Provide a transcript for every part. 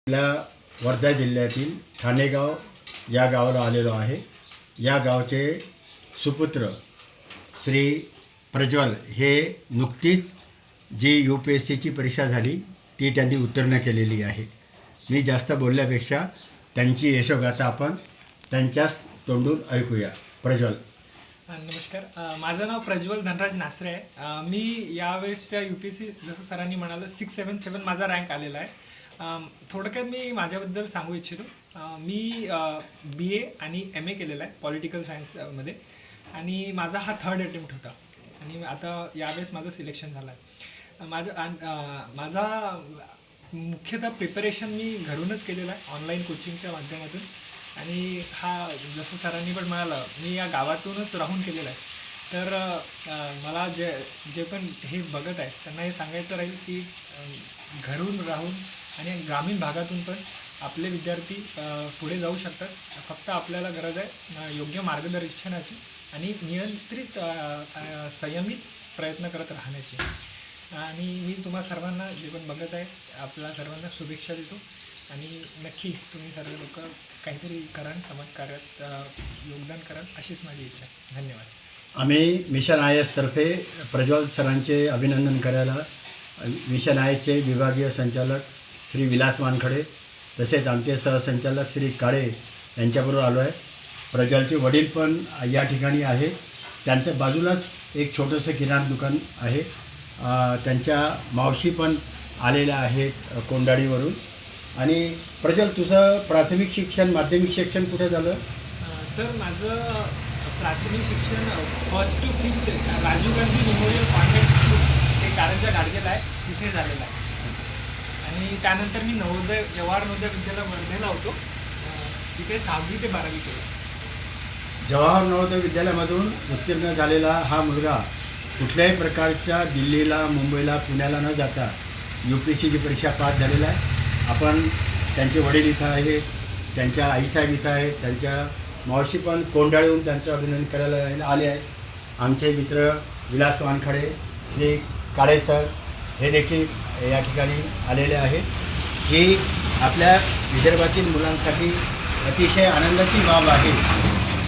आपल्या वर्धा जिल्ह्यातील ठाणेगाव या गावाला आलेलो आहे। या गावचे सुपुत्र श्री प्रज्वल हे नुकतीच जी UPSCची परीक्षा झाली ती त्यांनी उत्तीर्ण केलेली आहे। मी जास्त बोलल्यापेक्षा त्यांची यशोगाथा आपण त्यांच्याच तोंडून ऐकूया। प्रज्वल। नमस्कार, माझं नाव प्रज्वल धनराज नासरे आहे। मी यावेळेसच्या UPSC जसं सरांनी म्हणालं 677 माझा रँक आलेला आहे। थोडक्यात मी माझ्याबद्दल सांगू इच्छितो। मी BA आणि MA केलेला आहे पॉलिटिकल सायन्समध्ये आणि माझा हा 3rd अटेम्प्ट होता आणि आता यावेळेस माझं सिलेक्शन झालं आहे। माझा मुख्यतः प्रिपरेशन मी घरूनच केलेला आहे ऑनलाईन कोचिंगच्या माध्यमातून आणि हा जसं सरांनी पण म्हणालं मी या गावातूनच राहून केलेला आहे। तर मला जे पण हे बघत आहे त्यांना हे सांगायचं राहील की घरून राहून आणि ग्रामीण भागातून पण आपले विद्यार्थी पुढे जाऊ शकतात। फक्त आपल्याला गरज आहे योग्य मार्गदर्शनाची आणि नियंत्रित संयमित प्रयत्न करत राहण्याची। आणि मी तुम्हा सर्वांना जे पण बघत आहे आपल्या सर्वांना शुभेच्छा देतो आणि नक्की तुम्ही सर्व लोक काहीतरी कराल, समाजकार्यात योगदान कराल अशीच माझी इच्छा आहे। धन्यवाद। आम्ही मिशन IS तर्फे प्रज्वल सरांचे अभिनंदन करायला मिशन IS चे विभागीय संचालक श्री विलास वानखडे तसेच आमचे सहसंचालक श्री काळे यांच्याबरोबर आलो आहे। प्रज्वलचे वडील पण या ठिकाणी आहे। त्यांच्या बाजूलाच एक छोटंसं किराणा दुकान आहे। त्यांच्या मावशी पण आलेल्या आहेत कोंडाळीवरून। आणि प्रज्वल, तुझं प्राथमिक शिक्षण माध्यमिक शिक्षण कुठे झालं? सर, माझं प्राथमिक शिक्षण 1st to 5th Rajiv Gandhi memorial convent school हे कारंजा गाडगेला आहे तिथे झालेलं आहे आणि त्यानंतर मी जवाहर नवोदय विद्यालय वर्धेला होतो, तिथे 6वी ते 12वी केलं। जवाहर नवोदय विद्यालयामधून उत्तीर्ण झालेला हा मुलगा कुठल्याही प्रकारच्या दिल्लीला, मुंबईला, पुण्याला न जाता UPSCची परीक्षा पास झालेला आहे। आपण त्यांचे वडील इथं आहेत, त्यांच्या आईसाहेब इथं आहेत, त्यांच्या मावशी पण कोंडाळीहून त्यांचं अभिनंदन करायला आले आहेत। आमचे मित्र विलास वानखडे, श्री काळे सर हे देखील या ठिकाणी आलेले आहेत। ही आपल्या विदर्भातील मुलांसाठी अतिशय आनंदाची बाब आहे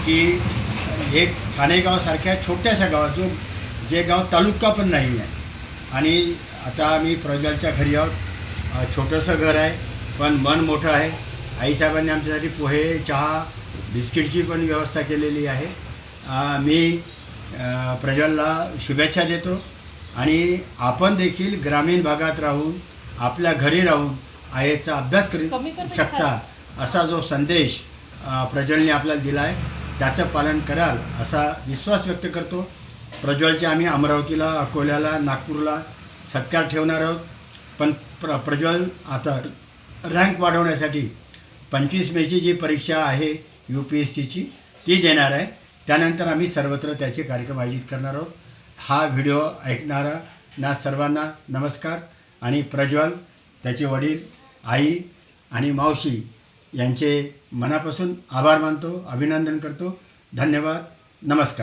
की एक ठाणेगावसारख्या छोट्याशा गावात जे गाव तालुका पण नाही आहे आणि आता आम्ही प्रज्वलच्या घरी आहोत। छोटंसं घर आहे पण मन मोठं आहे। आईसाहेबांनी आमच्यासाठी पोहे, चहा, बिस्किटची पण व्यवस्था केलेली आहे। मी प्रज्वलला शुभेच्छा देतो आणि आपण देखील ग्रामीण भागात राहून आपल्या घरी राहून IASचा अभ्यास करू शकता असा जो संदेश प्रज्वलने आपल्याला दिला आहे त्याचं पालन कराल असा विश्वास व्यक्त करतो। प्रज्वलचे आम्ही अमरावतीला, अकोल्याला, नागपूरला सत्कार ठेवणार आहोत। पण प्रज्वल आता रँक वाढवण्यासाठी 25 मेची जी परीक्षा आहे UPSCची ती देणार आहे। त्यानंतर आम्ही सर्वत्र त्याचे कार्यक्रम आयोजित करणार आहोत। हा व्हिडिओ ऐकणारा ना सर्वांना नमस्कार आणि प्रज्वल, त्याचे वडील, आई आणि मावशी यांचे मनापासून आभार मानतो, अभिनंदन करतो। धन्यवाद, नमस्कार।